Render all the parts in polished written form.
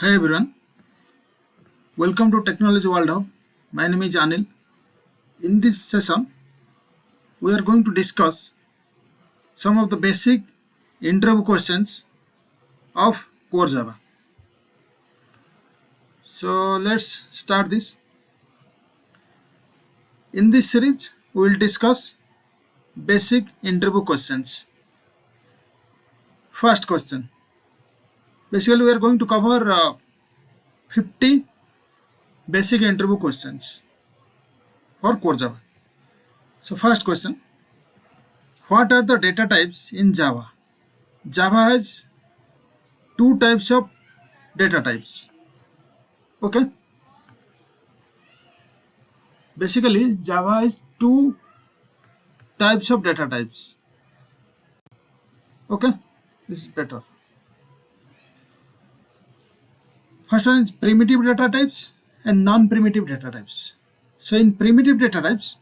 Hey everyone, welcome to Technology World Hub. My name is Anil. In this session, we are going to discuss some of the basic interview questions of core Java. So let's start this. In this series, we will discuss basic interview questions. First question. Basically, we are going to cover 50 basic interview questions for core Java. So first question, what are the data types in Java? Java has two types of data types. Okay. Basically, Java has two types of data types. Okay. This is better. First one is primitive data types and non-primitive data types. So in primitive data types,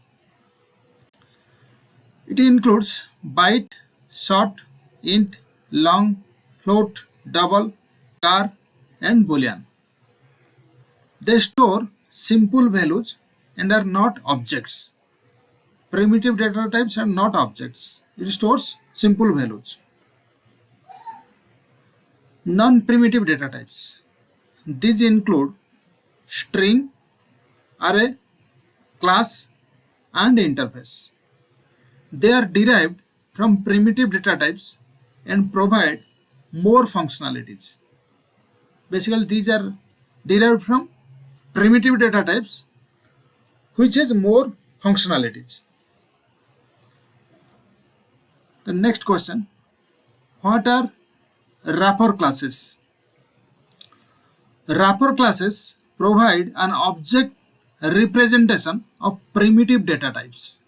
it includes byte, short, int, long, float, double, char, and boolean. They store simple values and are not objects. Primitive data types are not objects. It stores simple values. Non-primitive data types. These include string, array, class, and interface. They are derived from primitive data types and provide more functionalities. Basically, these are derived from primitive data types which has more functionalities. The next question, what are wrapper classes? Wrapper classes provide an object representation of primitive data types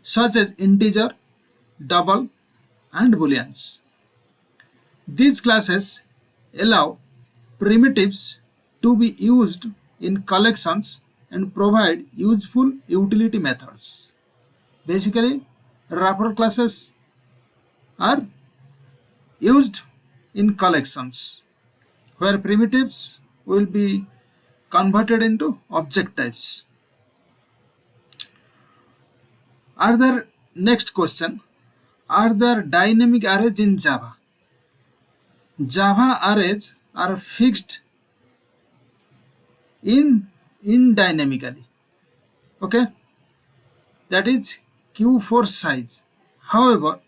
such as integer, double, and booleans. These classes allow primitives to be used in collections and provide useful utility methods. Basically, wrapper classes are used in collections where primitives will be converted into object types. Next question, are there dynamic arrays in Java? Java arrays are fixed in dynamically. Okay, that is Q4 size. However,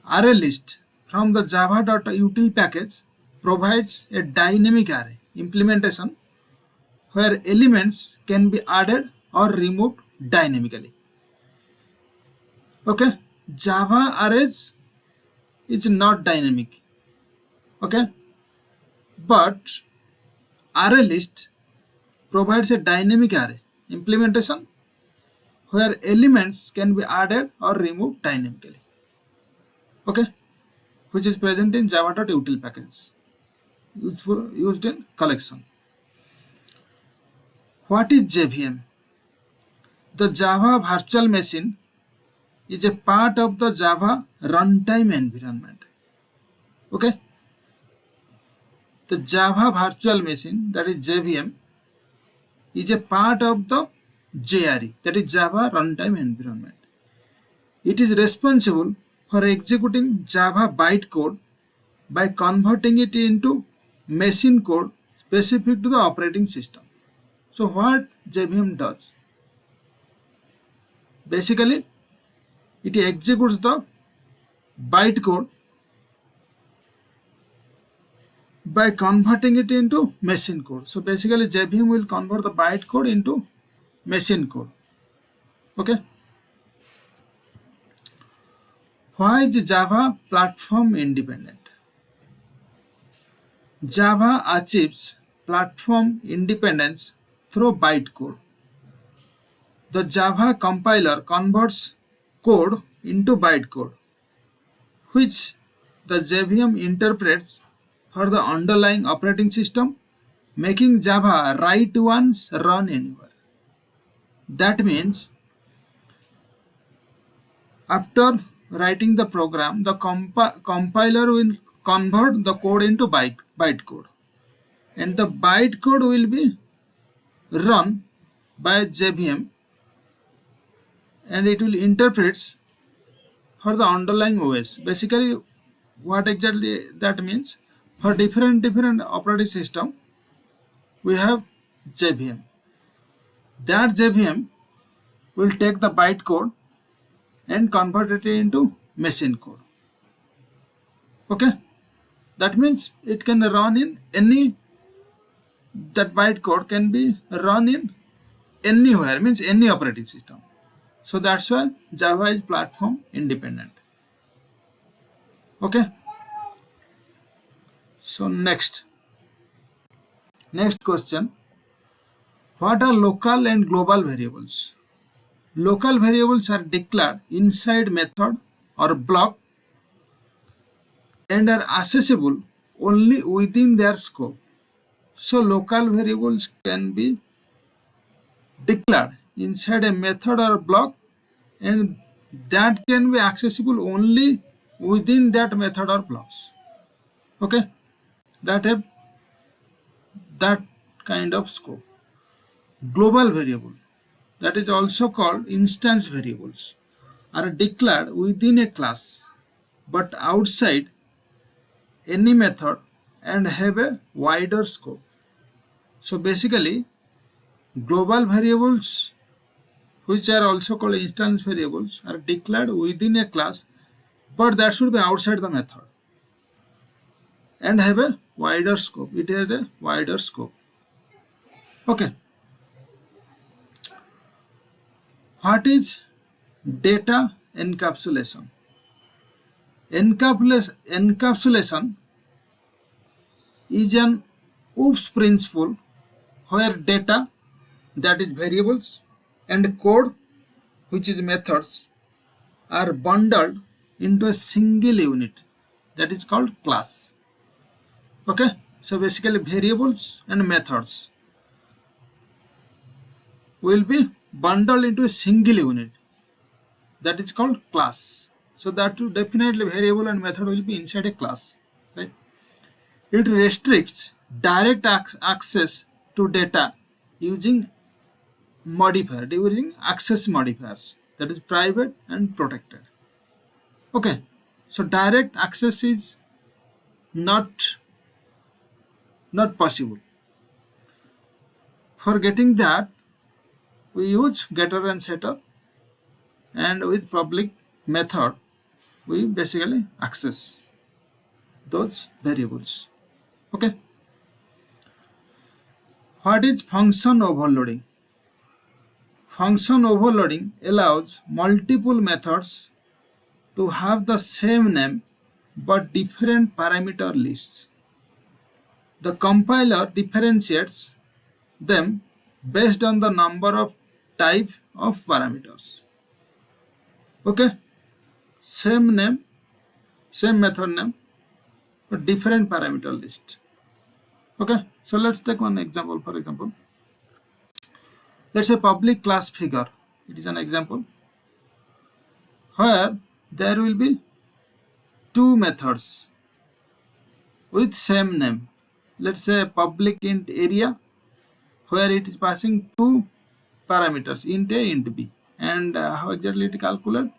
array list from the java.util package provides a dynamic array implementation where elements can be added or removed dynamically. Okay, Java arrays is not dynamic. Okay, but array list provides a dynamic array implementation where elements can be added or removed dynamically. Okay, which is present in java.util package used in collection. What is JVM? The Java virtual machine is a part of the Java runtime environment. Okay, the Java virtual machine, that is JVM, is a part of the JRE, that is Java runtime environment. It is responsible for executing Java bytecode by converting it into machine code specific to the operating system. So what JVM does? Basically, it executes the bytecode by converting it into machine code. So basically, JVM will convert the bytecode into machine code. Okay. Why is Java platform independent? Java achieves platform independence through bytecode. The Java compiler converts code into bytecode, which the JVM interprets for the underlying operating system, making Java write once, run anywhere. That means after writing the program, the compiler will convert the code into bytecode. and the bytecode will be run by JVM, and it will interpret for the underlying OS. Basically, what exactly that means, for different operating system, we have JVM. That JVM will take the bytecode and convert it into machine code. Okay, that means it can run in any, that bytecode can be run in anywhere, means any operating system. So that's why Java is platform independent. Okay, so next question, what are local and global variables? Local variables are declared inside method or block and are accessible only within their scope. So local variables can be declared inside a method or block, and that can be accessible only within that method or blocks. Okay, that have that kind of scope. Global variable, that is also called instance variables, are declared within a class but outside any method and have a wider scope. So basically, global variables, which are also called instance variables, are declared within a class, but that should be outside the method and have a wider scope. It has a wider scope. Okay. What is data encapsulation? Encapsulation is an OOPS principle where data, that is variables, and code, which is methods, are bundled into a single unit, that is called class. Okay, so basically variables and methods will be bundled into a single unit, that is called class. So that definitely variable and method will be inside a class, right? It restricts direct access to data using access modifiers, that is private and protected. Okay, so direct access is not possible. For getting that, we use getter and setter, and with public method we basically access those variables. Okay, what is function overloading? Function overloading allows multiple methods to have the same name but different parameter lists. The compiler differentiates them based on the number of type of parameters. Okay, same name, same method name, but different parameter list. Okay, so let's take one example. For example, let's say public class figure. It is an example where there will be two methods with same name. Let's say public int area, where it is passing two parameters, int a, int b, and how exactly it calculate?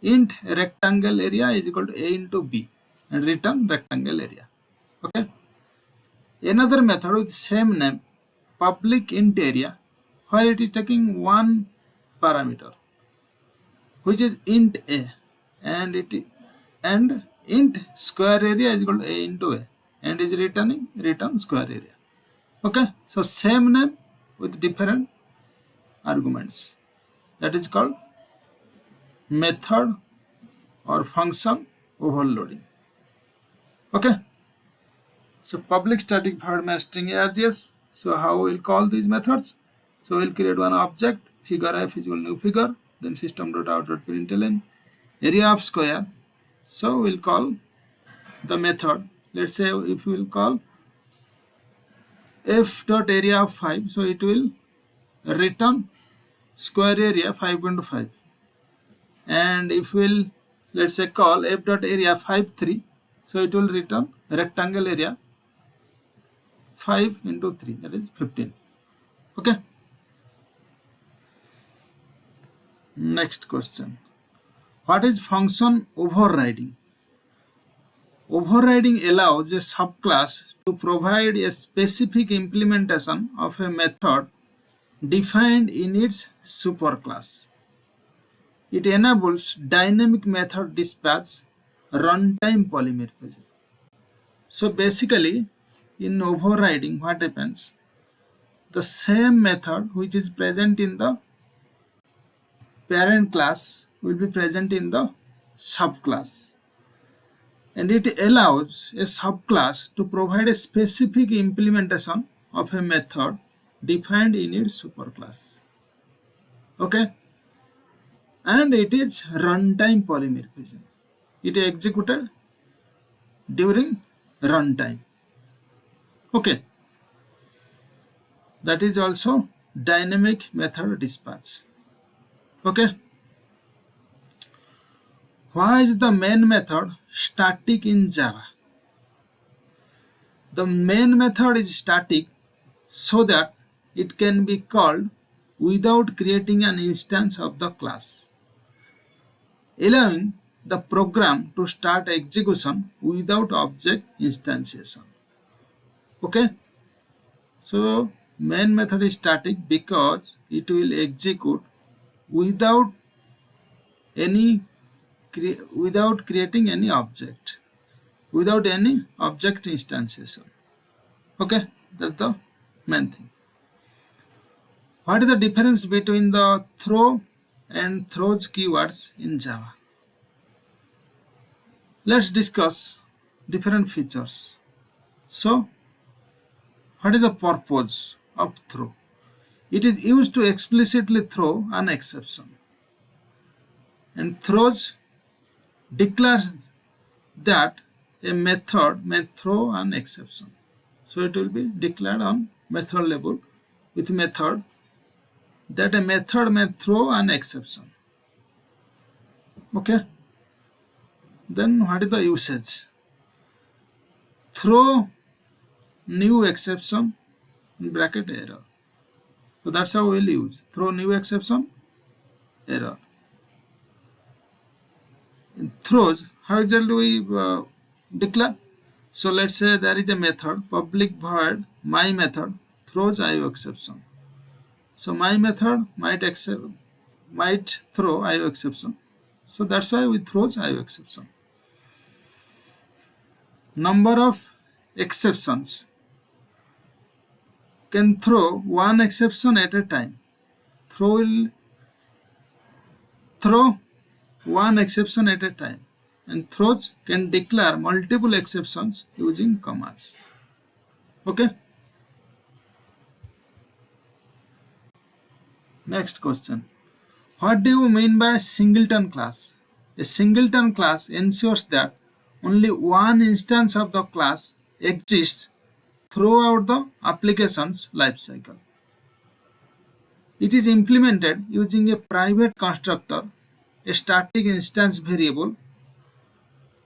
Int rectangle area is equal to a into b, and return rectangle area. Okay. Another method with same name, public int area, where it is taking one parameter, which is int a, and int square area is equal to a into a, and is return square area. Okay, so same name with different arguments, that is called method or function overloading. Okay, so public static void main string args. So how we'll call these methods? So we'll create one object, figure f is equal to new figure, then system.out.println area of square. So we'll call the method. Let's say if we'll call f.area of 5, so it will return square area 5.5. And if we'll, let's say, call f.area 5.3, so it will return rectangle area 5 into 3, that is 15. Okay. Next question. What is function overriding? Overriding allows a subclass to provide a specific implementation of a method defined in its superclass. It enables dynamic method dispatch, runtime polymorphism. So basically, in overriding, what happens? The same method which is present in the parent class will be present in the subclass, and it allows a subclass to provide a specific implementation of a method defined in its superclass. Okay, and it is runtime polymorphism. It is executed during runtime. Okay, that is also dynamic method dispatch. Okay, why is the main method static in Java? The main method is static so that it can be called without creating an instance of the class, allowing the program to start execution without object instantiation. Okay, so main method is static because it will execute without creating any object, without any object instantiation. Okay, that's the main thing. What is the difference between the throw and throws keywords in Java? Let's discuss different features. So, what is the purpose of throw? It is used to explicitly throw an exception, and throws declares that a method may throw an exception. So it will be declared on method level with method that a method may throw an exception. Okay. Then what is the usage? Throw new exception in bracket error. So that's how we'll use throw new exception error. In throws, how exactly we declare? So let's say there is a method public void my method throws IO exception. So my method might throw IO exception. So that's why we throws IO exception. Number of exceptions can throw one exception at a time. Throw will throw one exception at a time, and throws can declare multiple exceptions using commas. Okay. Next question. What do you mean by singleton class? A singleton class ensures that only one instance of the class exists throughout the application's lifecycle. It is implemented using a private constructor, a static instance variable,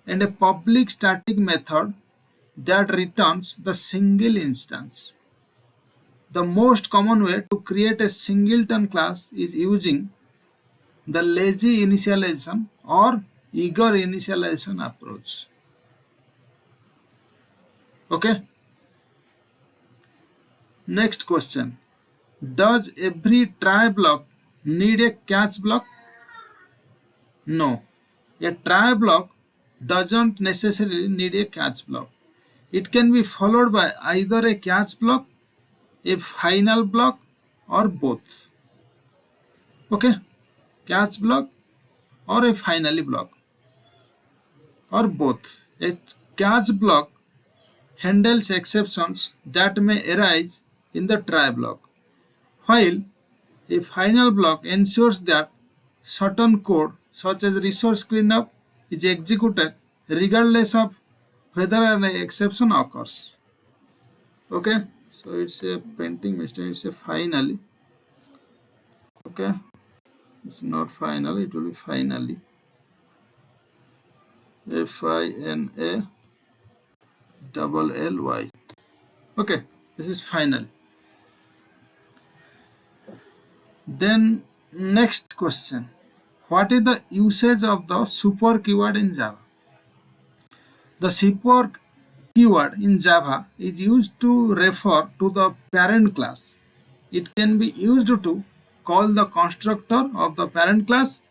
and a public static method that returns the single instance. The most common way to create a singleton class is using the lazy initialization or eager initialization approach. Okay. Next question. Does every try block need a catch block? No. A try block doesn't necessarily need a catch block. It can be followed by either a catch block, a final block, or both. Okay, catch block or a finally block, or both. A catch block handles exceptions that may arise in the try block, while a final block ensures that certain code such as resource cleanup is executed regardless of whether an exception occurs. Okay, so it's a printing mistake, it's a finally. Okay, it's not final, it will be finally. FINALLY. Okay, This is final. Then next question. What is the usage of the super keyword in Java? The super keyword in Java is used to refer to the parent class. It can be used to call the constructor of the parent class.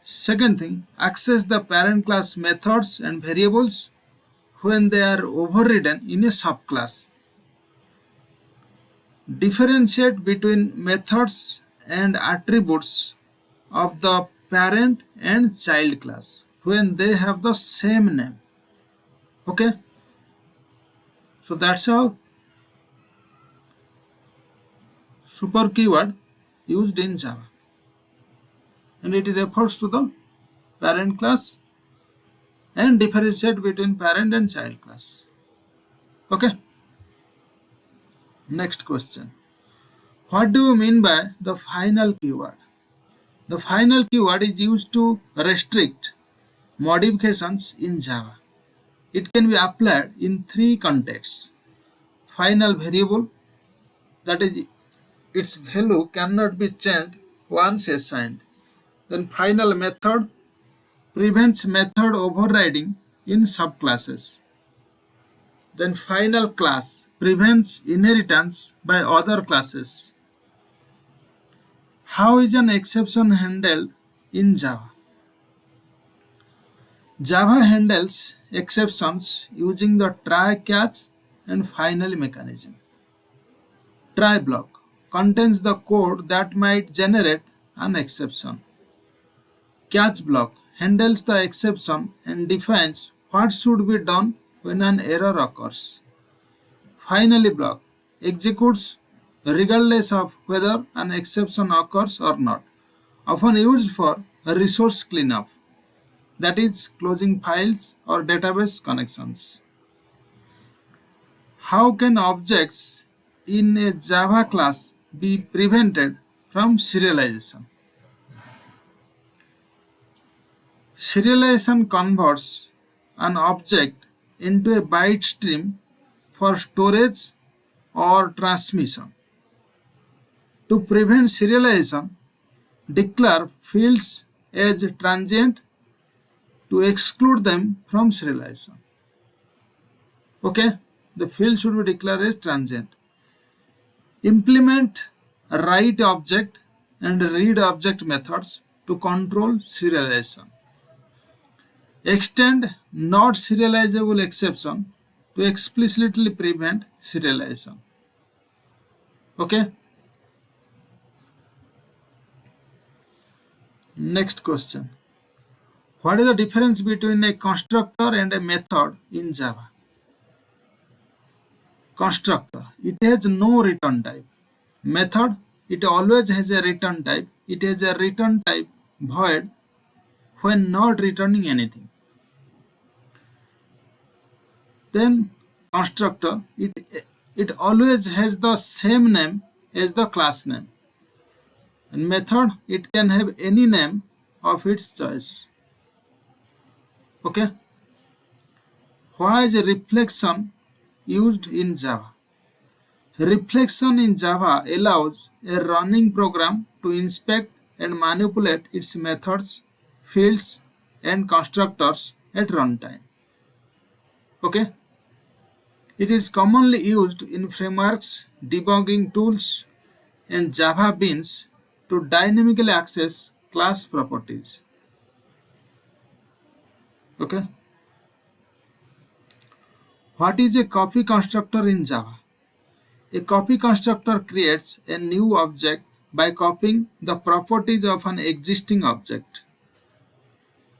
Second thing, access the parent class methods and variables when they are overridden in a subclass. Differentiate between methods and attributes of the parent and child class when they have the same name. Okay, so that's how super keyword used in Java, and it refers to the parent class and differentiate between parent and child class. Okay, next question. What do you mean by the final keyword? The final keyword is used to restrict modifications in Java. It can be applied in three contexts. Final variable, that is, its value cannot be changed once assigned. Then final method prevents method overriding in subclasses. Then final class prevents inheritance by other classes. How is an exception handled in Java? Java handles exceptions using the try, catch, and finally mechanism. Try block contains the code that might generate an exception. Catch block handles the exception and defines what should be done when an error occurs. Finally block executes regardless of whether an exception occurs or not, often used for resource cleanup, that is, closing files or database connections. How can objects in a Java class be prevented from serialization? Serialization converts an object into a byte stream for storage or transmission. To prevent serialization, declare fields as transient to exclude them from serialization. Okay, the field should be declared as transient. Implement write object and read object methods to control serialization. Extend not serializable exception to explicitly prevent serialization. Okay. Next question. What is the difference between a constructor and a method in Java? Constructor, it has no return type. Method, it always has a return type. It has a return type void when not returning anything. Then constructor, it always has the same name as the class name. And method, it can have any name of its choice. Okay. Why is a reflection used in Java? Reflection in Java allows a running program to inspect and manipulate its methods, fields, and constructors at runtime. Okay. It is commonly used in frameworks, debugging tools, and Java beans to dynamically access class properties. Okay. What is a copy constructor in Java? A copy constructor creates a new object by copying the properties of an existing object.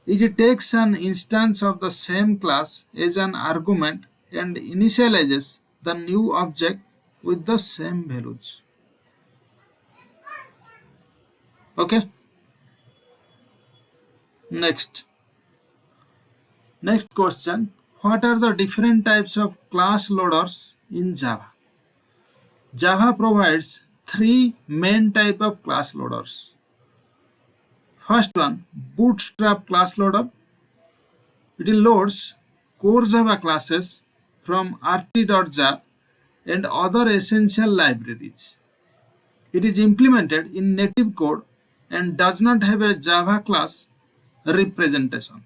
It takes an instance of the same class as an argument and initializes the new object with the same values. Okay. Next question. What are the different types of class loaders in Java? Java provides three main types of class loaders. First one, Bootstrap class loader. It loads core Java classes from rt.jar and other essential libraries. It is implemented in native code and does not have a Java class representation.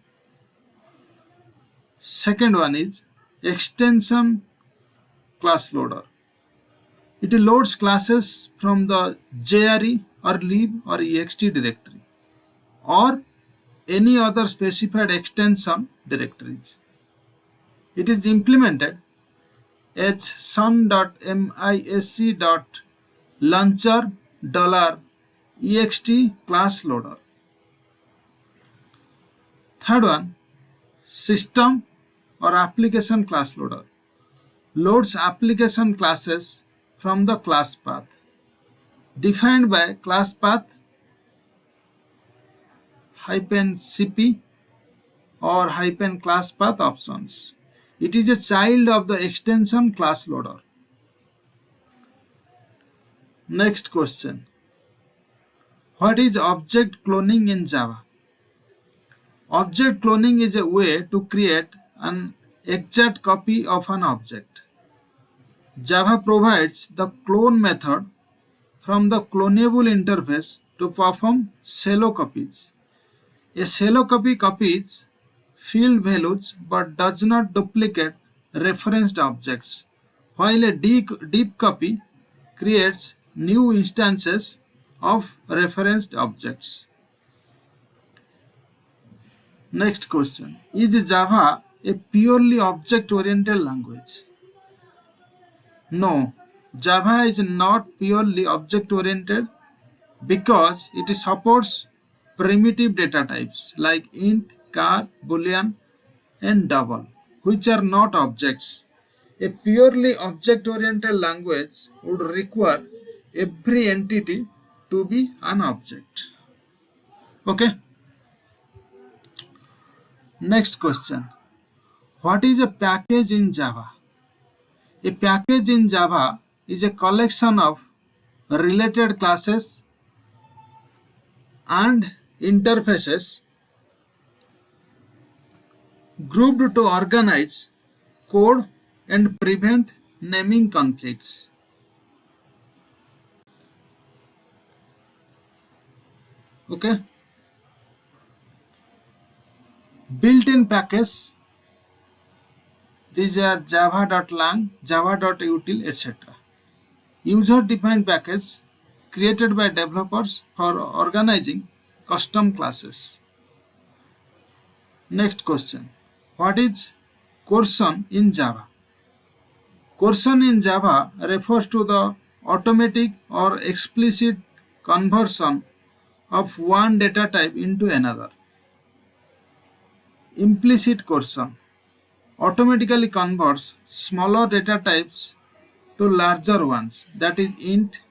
Second one is extension class loader. It loads classes from the JRE or lib or ext directory or any other specified extension directories. It is implemented as sun.misc.launcher$ext class loader. Third one, system or application class loader. Loads application classes from the class path defined by class path -cp or -class path options. It is a child of the extension class loader. Next question. What is object cloning in Java? Object cloning is a way to create an exact copy of an object. Java provides the clone method from the clonable interface to perform shallow copies. A shallow copy copies field values but does not duplicate referenced objects, while a deep copy creates new instances of referenced objects. Next question. Is Java a purely object-oriented language? No, Java is not purely object-oriented because it supports primitive data types like int, char, boolean, and double, which are not objects. A purely object-oriented language would require every entity to be an object. Okay. Next question. What is a package in Java? A package in Java is a collection of related classes and interfaces grouped to organize code and prevent naming conflicts. Okay. Built-in package, these are java.lang, java.util, etc. User-defined package created by developers for organizing custom classes. Next question. What is coercion in Java? Coercion in Java refers to the automatic or explicit conversion of one data type into another. Implicit coercion automatically converts smaller data types to larger ones, that is int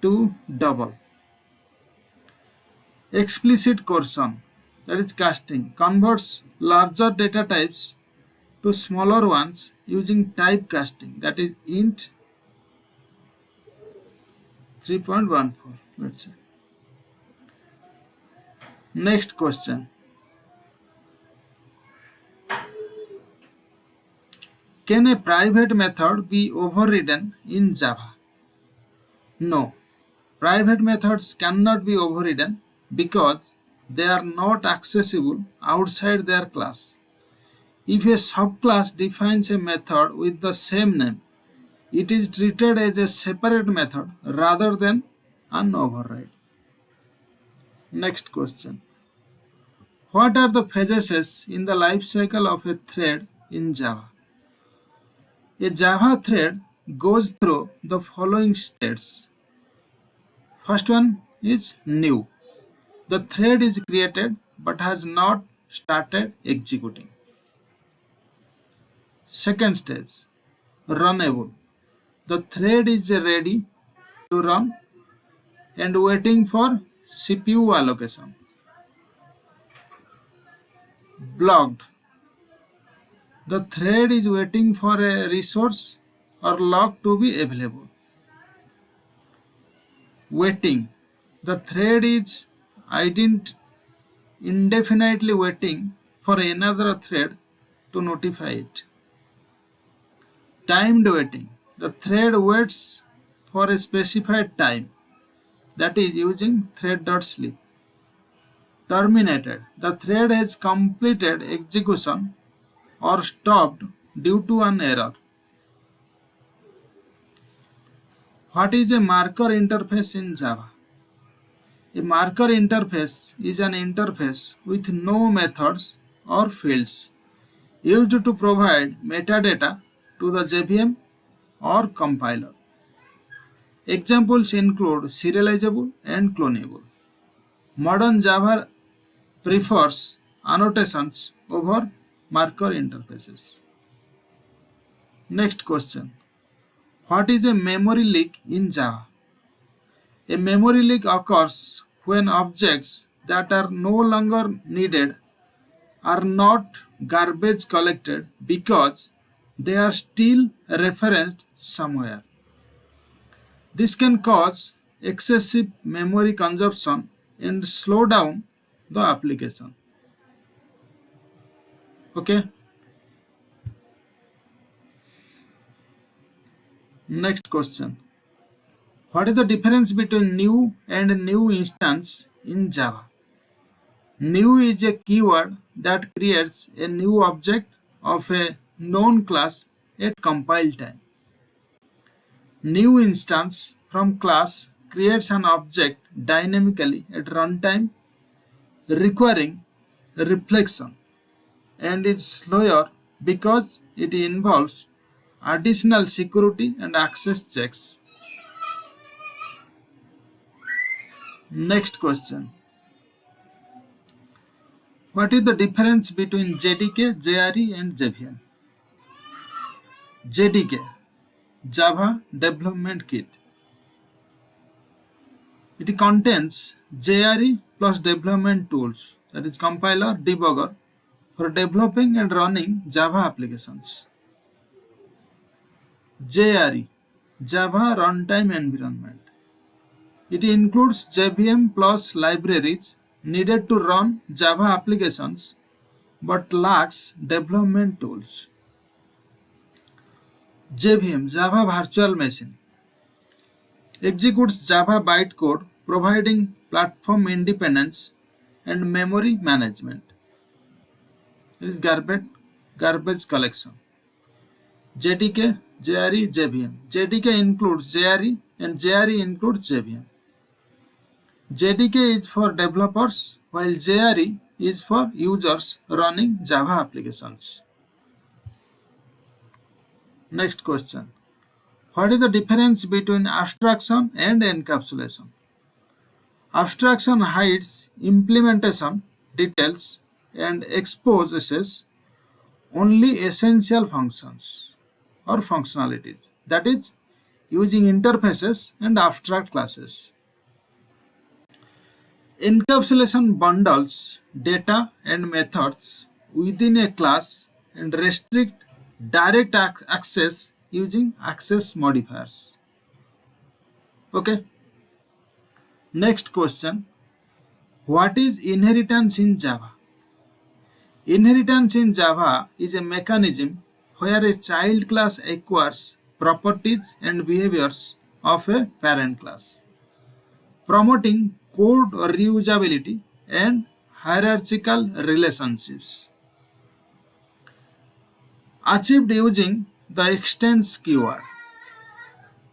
to double. Explicit coercion, that is casting, converts larger data types to smaller ones using type casting, that is int 3.14. Let's say. Next question. Can a private method be overridden in Java? No, private methods cannot be overridden because they are not accessible outside their class. If a subclass defines a method with the same name, it is treated as a separate method rather than an override. Next question. What are the phases in the life cycle of a thread in Java? A Java thread goes through the following states. First one is new. The thread is created but has not started executing. Second stage, runnable. The thread is ready to run and waiting for CPU allocation. Blocked. The thread is waiting for a resource or lock to be available. Waiting. The thread is indefinitely waiting for another thread to notify it. Timed waiting. the thread waits for a specified time, that is using thread.sleep. Terminated, the thread has completed execution or stopped due to an error. What is a marker interface in Java? A marker interface is an interface with no methods or fields used to provide metadata to the JVM or compiler. Examples include serializable and clonable. Modern Java prefers annotations over marker interfaces. Next question. What is a memory leak in Java? A memory leak occurs when objects that are no longer needed are not garbage collected because they are still referenced somewhere. This can cause excessive memory consumption and slow down the application. Okay. Next question. What is the difference between new and new instance in Java? New is a keyword that creates a new object of a known class at compile time. New instance from class creates an object dynamically at runtime, requiring reflection, and is slower because it involves additional security and access checks. Next question. What is the difference between JDK, JRE and JVM? JDK, Java Development Kit. It contains JRE plus development tools, that is compiler, debugger, for developing and running Java applications. JRE, Java Runtime Environment. It includes JVM plus libraries needed to run Java applications but lacks development tools. JVM, Java Virtual Machine, executes Java bytecode providing platform independence and memory management. It is garbage collection. JDK, JRE, JVM. JDK includes JRE and JRE includes JVM. JDK is for developers while JRE is for users running Java applications. Next question. What is the difference between abstraction and encapsulation? Abstraction hides implementation details and exposes only essential functions or functionalities, that is, using interfaces and abstract classes. Encapsulation bundles data and methods within a class and restrict direct access using access modifiers. Okay. Next question. What is inheritance in Java? Inheritance in Java is a mechanism where a child class acquires properties and behaviors of a parent class, promoting code reusability and hierarchical relationships. Achieved using the extends keyword.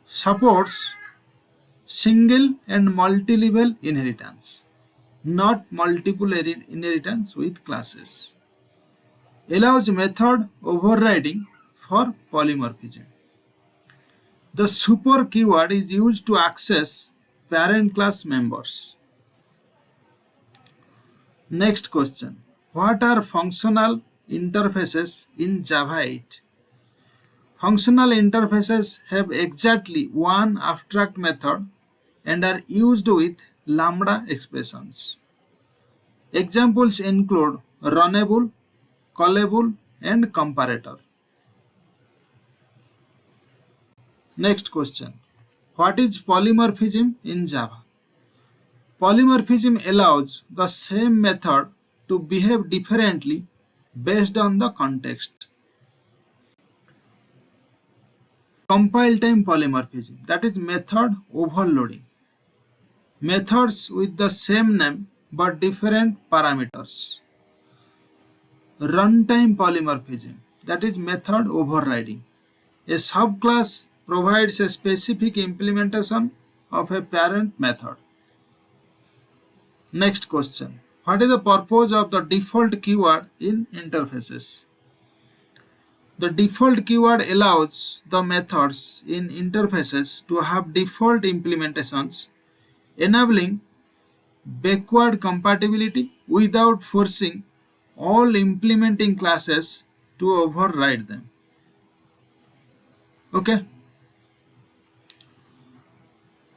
Supports single and multi-level inheritance, not multiple inheritance with classes. Allows method overriding for polymorphism. The super keyword is used to access parent class members. Next question. What are functional interfaces in Java 8? Functional interfaces have exactly one abstract method and are used with lambda expressions. Examples include runnable, callable, and comparator. Next question. What is polymorphism in Java? Polymorphism allows the same method to behave differently based on the context. Compile time polymorphism, that is method overloading. Methods with the same name but different parameters. Runtime polymorphism, that is method overriding. A subclass provides a specific implementation of a parent method. Next question. What is the purpose of the default keyword in interfaces? The default keyword allows the methods in interfaces to have default implementations, enabling backward compatibility without forcing all implementing classes to override them. Okay.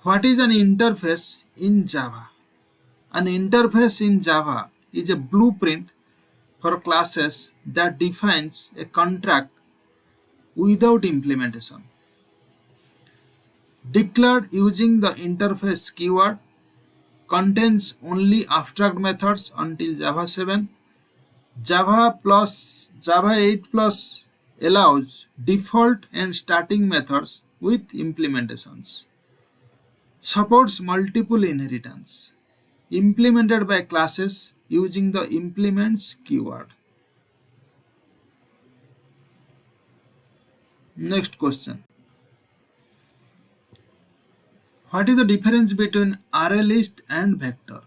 What is an interface in Java? An interface in Java is a blueprint for classes that defines a contract without implementation. Declared using the interface keyword, contains only abstract methods until Java 7. Java 8 plus allows default and starting methods with implementations. Supports multiple inheritance. Implemented by classes using the implements keyword. Next question. What is the difference between ArrayList and vector?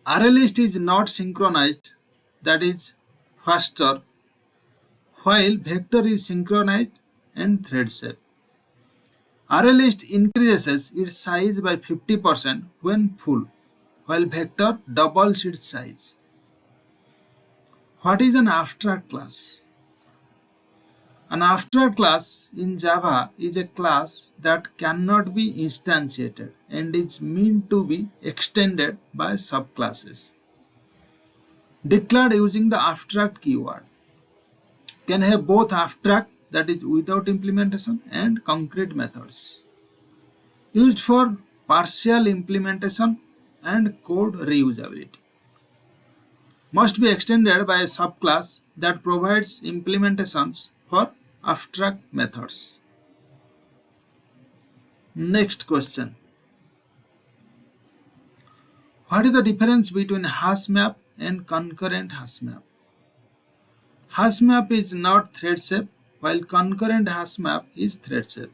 ArrayList is not synchronized, that is faster, while vector is synchronized and thread safe. ArrayList increases its size by 50% when full, while vector doubles its size. What is an abstract class? An abstract class in Java is a class that cannot be instantiated and is meant to be extended by subclasses. Declared using the abstract keyword. Can have both abstract, that is without implementation, and concrete methods. Used for partial implementation and code reusability. Must be extended by a subclass that provides implementations for abstract methods. Next question. What is the difference between hash map and concurrent hash map? Hash map is not thread safe, while concurrent hash map is thread safe.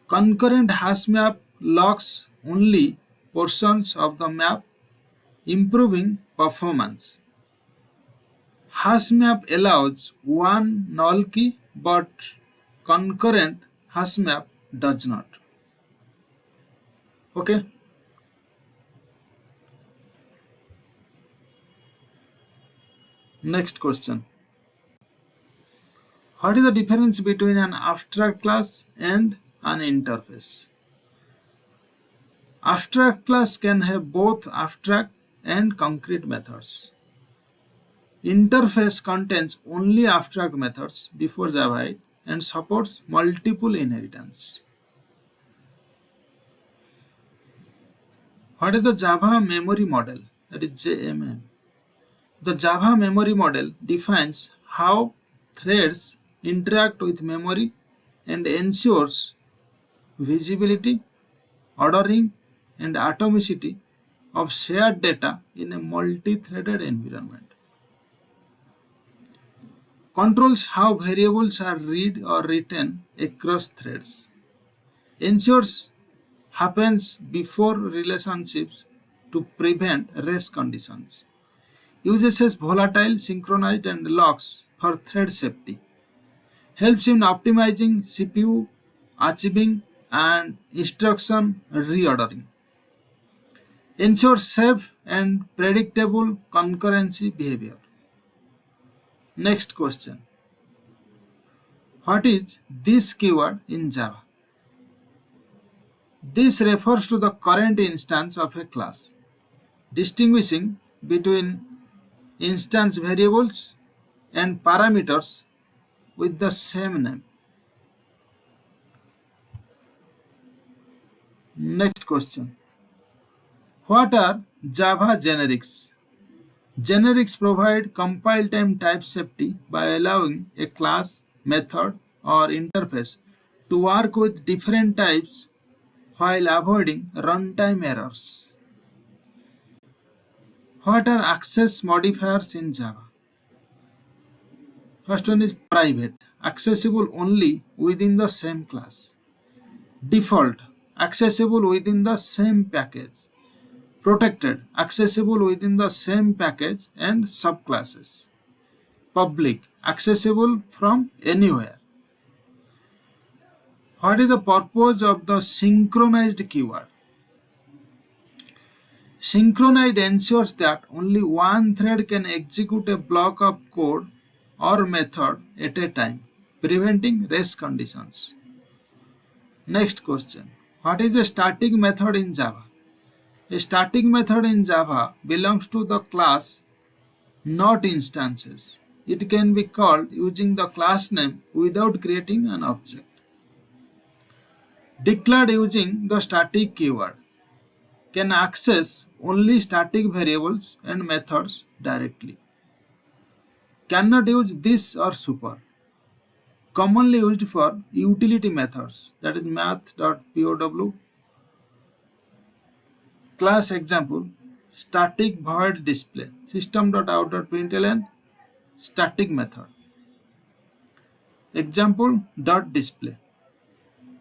Concurrent hash map locks only portions of the map, improving performance. Hash map allows one null key, but concurrent hash map does not. Okay. Next question. What is the difference between an abstract class and an interface? Abstract class can have both abstract and concrete methods. Interface contains only abstract methods before Java 8 and supports multiple inheritance. What is the Java memory model? That is JMM. The Java memory model defines how threads interact with memory and ensures visibility, ordering, and atomicity of shared data in a multi-threaded environment. Controls how variables are read or written across threads. Ensures happens before relationships to prevent race conditions. Uses volatile, synchronized, and locks for thread safety. Helps in optimizing CPU, achieving, and instruction reordering. Ensures safe and predictable concurrency behavior. Next question. What is this keyword in Java? This refers to the current instance of a class, distinguishing between instance variables and parameters with the same name. Next question. What are Java generics? Generics provide compile time type safety by allowing a class method, or interface to work with different types while avoiding runtime errors. What are access modifiers in Java? First one is private, accessible only within the same class. Default, accessible within the same package. Protected, accessible within the same package and subclasses. Public, accessible from anywhere. What is the purpose of the synchronized keyword? Synchronized ensures that only one thread can execute a block of code or method at a time, preventing race conditions. Next question. What is a static method in Java? A static method in Java belongs to the class, not instances. It can be called using the class name without creating an object. Declared using the static keyword can access only static variables and methods directly. Cannot use this or super. Commonly used for utility methods, that is math.pow. Class example, static void display, system.out.println, static method. Example dot display,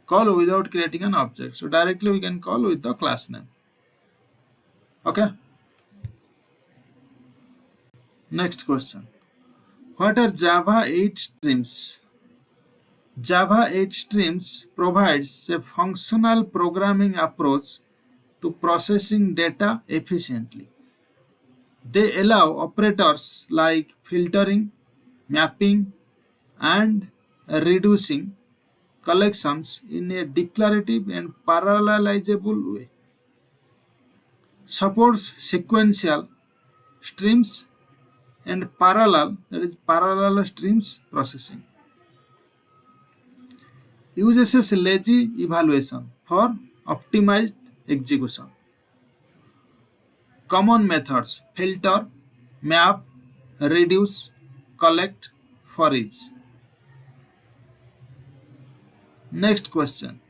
call without creating an object. So directly we can call with the class name. Okay. Next question. What are Java 8 streams? Java 8 streams provides a functional programming approach to processing data efficiently. They allow operators like filtering, mapping, and reducing collections in a declarative and parallelizable way. Supports sequential streams and parallel, that is parallel streams processing. Uses lazy evaluation for optimized execution. Common methods: filter, map, reduce, collect, for each. Next question.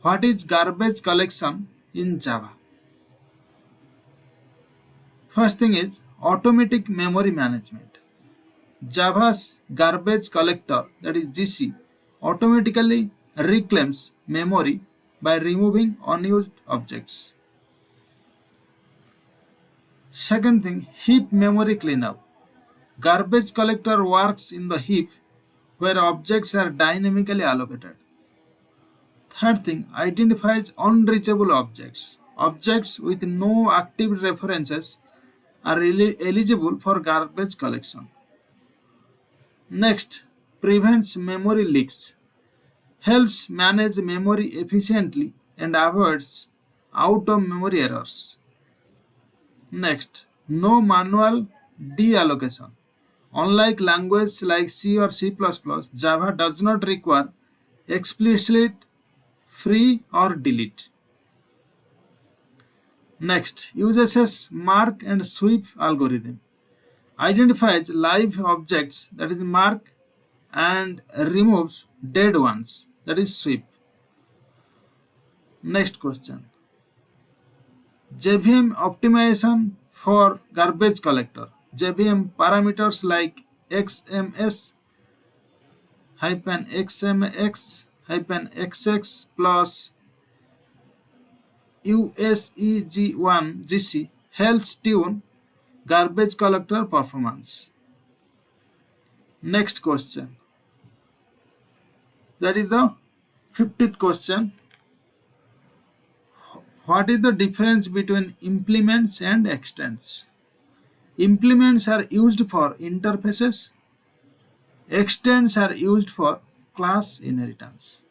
What is garbage collection in Java? First thing is automatic memory management. Java's garbage collector, that is GC, automatically reclaims memory by removing unused objects. Second thing, heap memory cleanup. Garbage collector works in the heap where objects are dynamically allocated. Third thing, identifies unreachable objects. Objects with no active references are eligible for garbage collection. Next, prevents memory leaks. Helps manage memory efficiently and avoids out-of-memory errors. Next, no manual deallocation. Unlike languages like C or C++, Java does not require explicit free or delete. Next, uses mark and sweep algorithm. Identifies live objects, that is mark, and removes dead ones, that is sweep. Next question. JVM optimization for garbage collector. JVM parameters like XMS -XMX -XX plus USEG1 GC helps tune garbage collector performance. Next question. That is the 50th question. What is the difference between implements and extents? Implements are used for interfaces. Extents are used for class inheritance.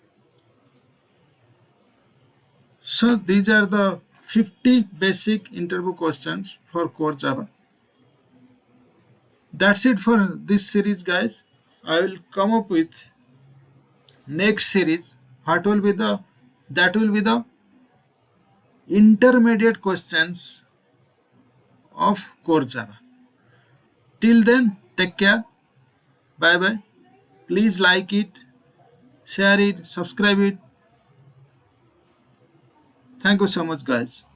So these are the 50 basic interview questions for core Java. That's it for this series, guys. I will come up with next series. That will be the intermediate questions of core Java. Till then, take care. Bye bye. Please like it, share it, subscribe it. Thank you so much, guys.